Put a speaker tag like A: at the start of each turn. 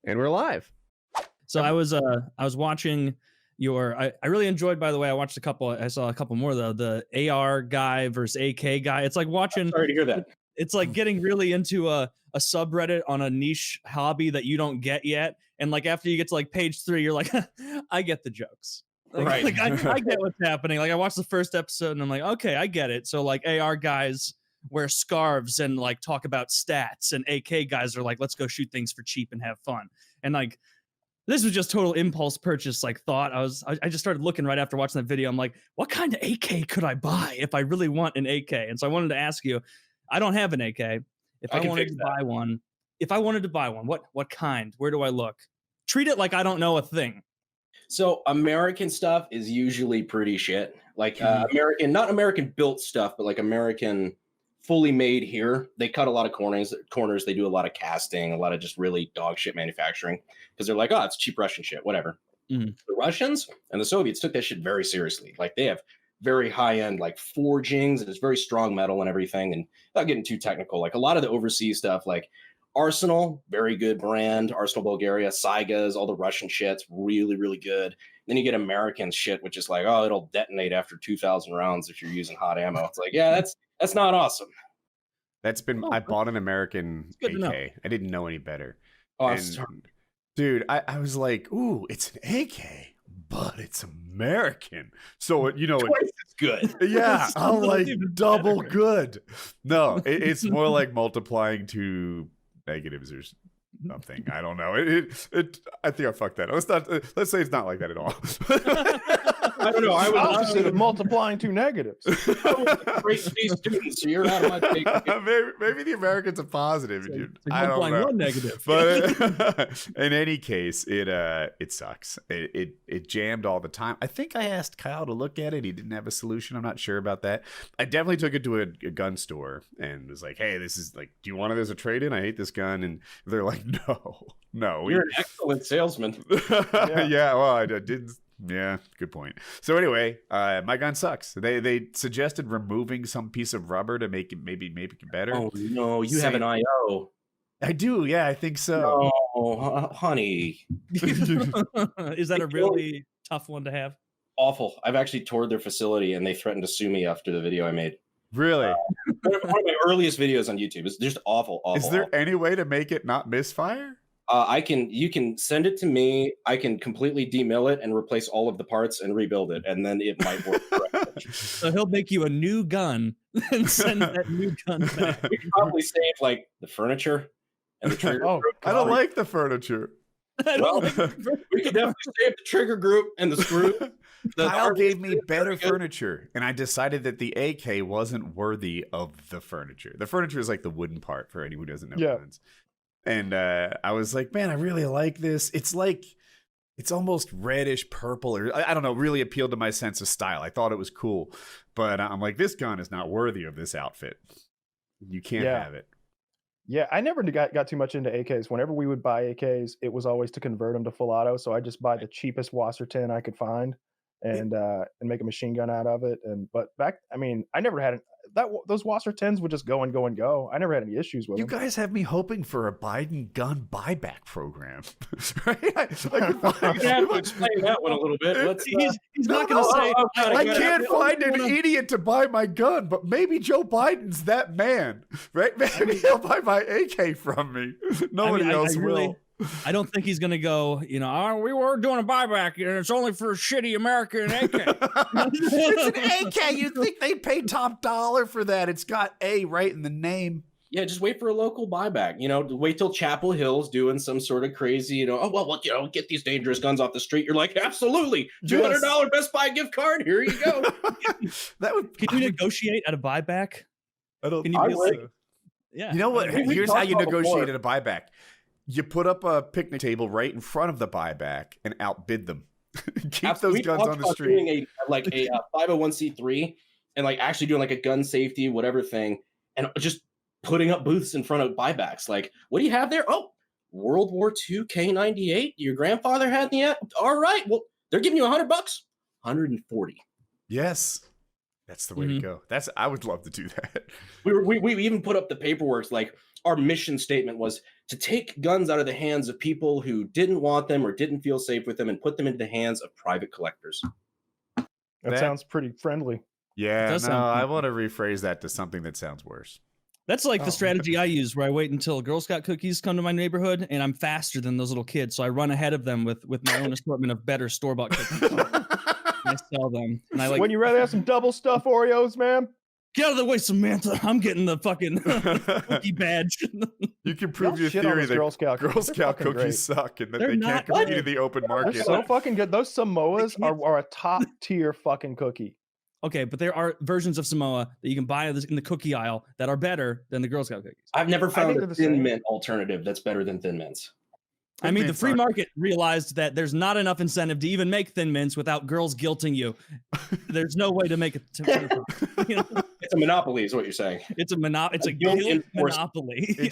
A: And we're live.
B: So I was watching your I really enjoyed, by the way, I saw a couple more though, the AR guy versus AK guy. It's like watching
C: Sorry to hear that.
B: It's like getting really into a subreddit on a niche hobby that you don't get yet. And like after you get to like page 3, you're like, I get the jokes. Like,
C: Right.
B: Like I get what's happening. Like I watched the first episode and I'm like, okay, I get it. So like AR guys wear scarves and like talk about stats, and AK guys are like, let's go shoot things for cheap and have fun. And like this was just total impulse purchase, like thought. I just started looking right after watching that video. I'm like, what kind of AK could I buy if I really want an AK? And so I wanted to ask you, I don't have an AK. If I wanted to buy one, what kind? Where do I look? Treat it like I don't know a thing.
C: So American stuff is usually pretty shit. Like American, not American built stuff, but like American fully made here. They cut a lot of corners. They do a lot of casting, a lot of just really dog shit manufacturing because they're like, oh, it's cheap Russian shit, whatever. The Russians and the Soviets took that shit very seriously. Like they have very high end like forgings, and it's very strong metal and everything. And not getting too technical, like a lot of the overseas stuff, like Arsenal, very good brand. Arsenal, Bulgaria, Saigas, all the Russian shit's really, really good. Then you get American shit, which is like, oh, it'll detonate after 2,000 rounds if you're using hot ammo. It's like, yeah, that's not awesome.
A: That's been I bought an American AK. I didn't know any better.
C: Oh,
A: and, dude, I was like, ooh, it's an AK, but it's American. So
C: it's good.
A: Yeah, I'm like double good. No, it's more like multiplying to negatives or something. I don't know. I think I fucked that. Let's say it's not like that at all.
C: I don't know. I would
D: opposite of multiplying two negatives.
C: Great students, so you're out of my take.
A: Maybe the Americans are positive. I don't know.
B: One negative.
A: But in any case, it sucks. It jammed all the time. I think I asked Kyle to look at it. He didn't have a solution. I'm not sure about that. I definitely took it to a gun store and was like, hey, this is like, do you want it as a trade-in? I hate this gun. And they're like, no.
C: You're an excellent salesman.
A: Yeah, well, I didn't. Yeah, good point. So anyway, my gun sucks. They suggested removing some piece of rubber to make it maybe better.
C: Oh no, you have an IO.
A: I do, yeah, I think so.
C: Oh, honey.
B: Is that a really tough one to have?
C: Awful. I've actually toured their facility and they threatened to sue me after the video I made.
A: Really?
C: One of my earliest videos on YouTube. It's just awful.
A: Is there any way to make it not misfire?
C: You can send it to me. I can completely demill it and replace all of the parts and rebuild it, and then it might work correctly.
B: So he'll make you a new gun and send that new gun back.
C: We can probably save like the furniture and the trigger group.
A: I don't like the furniture.
C: Well, we could definitely save the trigger group and the screw.
A: Kyle gave me better furniture, and I decided that the AK wasn't worthy of the furniture. The furniture is like the wooden part for anyone who doesn't know guns. And I was like, man, I really like this. It's almost reddish purple, or I don't know, really appealed to my sense of style. I thought it was cool. But I'm like, this gun is not worthy of this outfit. You can't have it.
D: Yeah, I never got too much into AKs. Whenever we would buy AKs, it was always to convert them to full auto. So I just buy the cheapest Wasserton I could find and make a machine gun out of it. But I never had those Wassertons would just go and go and go. I never had any issues with them.
A: You guys have me hoping for a Biden gun buyback program, right?
C: You have to explain that one a little bit.
B: He's not going to say.
A: I can't find an idiot to buy my gun, but maybe Joe Biden's that man, right? Maybe he'll buy my AK from me. Nobody else will.
B: I don't think he's going to go, we were doing a buyback and it's only for a shitty American AK.
A: It's an AK. You'd think they'd pay top dollar for that. It's got A right in the name.
C: Yeah, just wait for a local buyback. Wait till Chapel Hill's doing some sort of crazy, get these dangerous guns off the street. You're like, absolutely, $200 Best Buy gift card. Here you go.
B: Can you negotiate at a buyback?
A: I don't.
B: Can you
A: yeah. You know what? Here's how you negotiate at a buyback. You put up a picnic table right in front of the buyback and outbid them. Keep those guns on the street.
C: Doing a 501c3 and actually doing a gun safety whatever thing, and just putting up booths in front of buybacks. Like, what do you have there? Oh, World War II K98. Your grandfather had the. All right, well, they're giving you $100, 140.
A: Yes. That's the way to go. I would love to do that.
C: We even put up the paperwork our mission statement was to take guns out of the hands of people who didn't want them or didn't feel safe with them and put them into the hands of private collectors.
D: That sounds pretty friendly.
A: Yeah, no, I want to rephrase that to something that sounds worse.
B: That's like the strategy I use, where I wait until Girl Scout cookies come to my neighborhood, and I'm faster than those little kids, so I run ahead of them with my own assortment of better store-bought cookies. I sell them, and I like.
D: When you rather have some double stuff Oreos, man?
B: Get out of the way, Samantha. I'm getting the fucking cookie badge.
A: You can prove your theory that Girl Scout cookies suck and that they can't compete in the open market.
D: They're so fucking good. Those Samoas are a top tier fucking cookie.
B: Okay, but there are versions of Samoa that you can buy in the cookie aisle that are better than the Girl Scout cookies.
C: I've never found a Thin Mint alternative that's better than Thin Mints.
B: I mean, the free market realized that there's not enough incentive to even make Thin Mints without girls guilting you. There's no way to make it.
C: You know? It's a monopoly, is what you're saying.
B: It's a guilt monopoly.